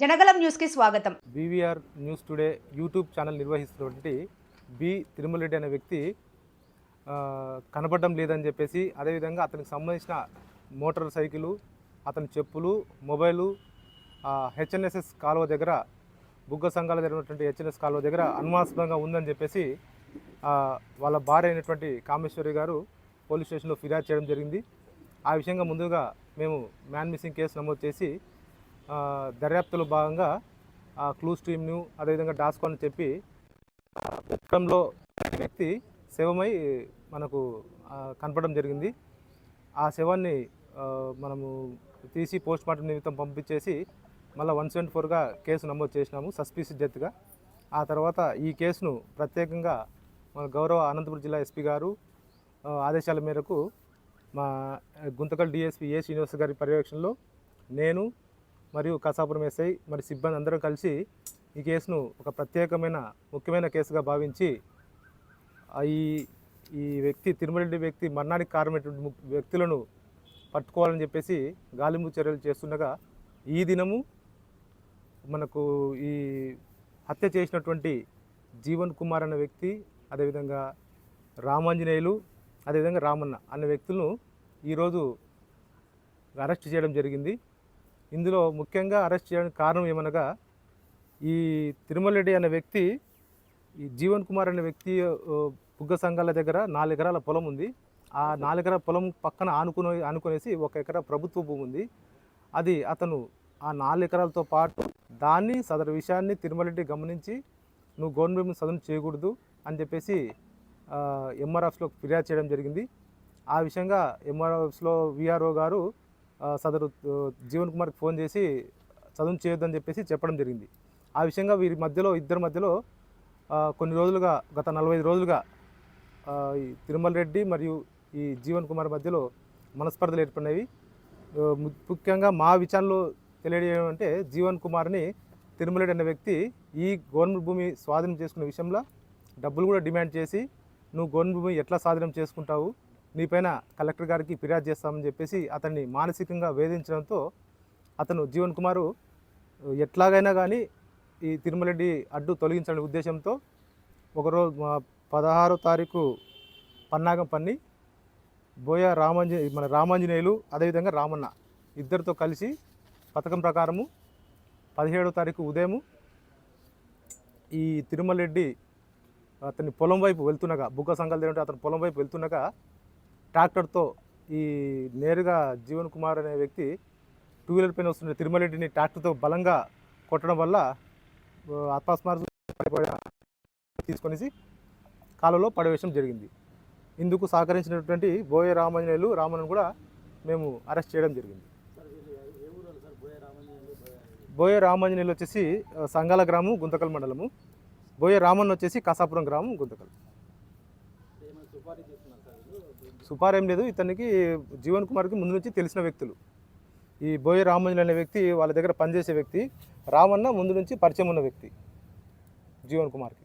జనగలం న్యూస్కి స్వాగతం. BVR news today YouTube channel నిర్వహిస్తున్నటువంటి బి తిరుమలరెడ్డి అనే వ్యక్తి కనపడడం లేదని చెప్పేసి, అదేవిధంగా అతనికి సంబంధించిన మోటార్ సైకిలు, అతని చెప్పులు, మొబైలు హెచ్ఎన్ఎస్ఎస్ కాలువ దగ్గర, బుగ్గ సంఘాల జరిగినటువంటి హెచ్ఎన్ఎస్ కాలువ దగ్గర అనుమానాస్పదంగా ఉందని చెప్పేసి వాళ్ళ భార్య అయినటువంటి కామేశ్వరి గారు పోలీస్ స్టేషన్లో ఫిర్యాదు చేయడం జరిగింది. ఆ విషయంగా ముందుగా మేము మ్యాన్ మిస్సింగ్ కేసు నమోదు చేసి దర్యాప్తులో భాగంగా క్లూస్ టీమ్ను, అదేవిధంగా డాస్కో అని చెప్పి చిత్రంలో వ్యక్తి శవమై మనకు కనపడడం జరిగింది. ఆ శవాన్ని మనము తీసి పోస్ట్ మార్టం నిమిత్తం పంపించేసి మళ్ళీ 174గా కేసు నమోదు చేసినాము సస్పీషియస్ డెత్గా. ఆ తర్వాత ఈ కేసును ప్రత్యేకంగా మన గౌరవ అనంతపురం జిల్లా ఎస్పీ గారు ఆదేశాల మేరకు మా గుంతకల్ డిఎస్పీ ఏ శ్రీనివాస్ గారి పర్యవేక్షణలో నేను మరియు కసాపురం ఎస్ఐ మరి సిబ్బంది అందరం కలిసి ఈ కేసును ఒక ప్రత్యేకమైన ముఖ్యమైన కేసుగా భావించి ఈ వ్యక్తి తిరుమలరెడ్డి వ్యక్తి మరణానికి కారణమైనటువంటి వ్యక్తులను పట్టుకోవాలని చెప్పేసి గాలింపు చర్యలు చేస్తుండగా ఈ దినము మనకు ఈ హత్య చేసినటువంటి జీవన్ కుమార్ అనే వ్యక్తి, అదేవిధంగా రామాంజనేయులు, అదేవిధంగా రామన్న అనే వ్యక్తులను ఈరోజు అరెస్ట్ చేయడం జరిగింది. ఇందులో ముఖ్యంగా అరెస్ట్ చేయడానికి కారణం ఏమనగా, ఈ తిరుమలరెడ్డి అనే వ్యక్తి, ఈ జీవన్ కుమార్ అనే వ్యక్తి బుగ్గ సంఘాల దగ్గర 4 ఎకరాల పొలం ఉంది. ఆ 4 ఎకరాల పొలం పక్కన ఆనుకునేసి 1 ఎకరా ప్రభుత్వ భూమి ఉంది. అది అతను ఆ 4 ఎకరాలతో పాటు దాన్ని సదరు విషయాన్ని తిరుమలరెడ్డి గమనించి నువ్వు గవర్నమెంట్ సదనం చేయకూడదు అని చెప్పేసి ఎంఆర్ఎఫ్స్లో ఫిర్యాదు చేయడం జరిగింది. ఆ విషయంగా ఎంఆర్ఎఫ్స్లో విఆర్ఓ గారు సదరు జీవన్ కుమార్కి ఫోన్ చేసి చదువు చేయొద్దని చెప్పేసి చెప్పడం జరిగింది. ఆ విషయంగా ఇద్దరి మధ్యలో కొన్ని రోజులుగా, గత 45 రోజులుగా ఈ తిరుమలరెడ్డి మరియు ఈ జీవన్ కుమార్ మధ్యలో మనస్పర్ధలు ఏర్పడినవి. ముఖ్యంగా మా విచారణలో తెలియజేయడం అంటే, జీవన్ కుమార్ని తిరుమలరెడ్డి అనే వ్యక్తి ఈ గవర్నమెంట్ భూమి స్వాధీనం చేసుకునే విషయంలో డబ్బులు కూడా డిమాండ్ చేసి, నువ్వు గవర్నమెంట్ భూమి ఎట్లా స్వాధీనం చేసుకుంటావు, నీపైన కలెక్టర్ గారికి ఫిర్యాదు చేస్తామని చెప్పేసి అతన్ని మానసికంగా వేధించడంతో అతను జీవన్ కుమారు ఎట్లాగైనా కానీ ఈ తిరుమలరెడ్డి అడ్డు తొలగించాలనే ఉద్దేశంతో ఒకరోజు 16వ తారీఖు పన్నాగం పన్ని మన రామాంజనేయులు, అదేవిధంగా రామన్న ఇద్దరితో కలిసి పథకం ప్రకారము 17వ తారీఖు ఉదయము ఈ తిరుమలరెడ్డి అతని పొలం వైపు వెళ్తుండగా, బుగ్గ సంఘాల దగ్గర అతని పొలం వైపు వెళ్తుండగా ట్రాక్టర్తో ఈ నేరుగా జీవన్ కుమార్ అనే వ్యక్తి 2 వీలర్ పైన వస్తున్న తిరుమలరెడ్డిని ట్రాక్టర్తో బలంగా కొట్టడం వల్ల తీసుకొనేసి కాలువలో పడవేయడం జరిగింది. ఇందుకు సహకరించినటువంటి బోయ రామన్నను కూడా మేము అరెస్ట్ చేయడం జరిగింది. బోయ రామాంజనేయులు వచ్చేసి సంగాల గ్రామం, గుంతకల్ మండలము. బోయ రామన్ వచ్చేసి కసాపురం గ్రామం, గుంతకల్. సుపారు ఏం లేదు. ఇతనికి జీవన్ కుమార్కి ముందు నుంచి తెలిసిన వ్యక్తులు. ఈ బోయ రామాంజనేయులు అనే వ్యక్తి వాళ్ళ దగ్గర పనిచేసే వ్యక్తి, రామన్న ముందు నుంచి పరిచయం ఉన్న వ్యక్తి జీవన్ కుమార్కి.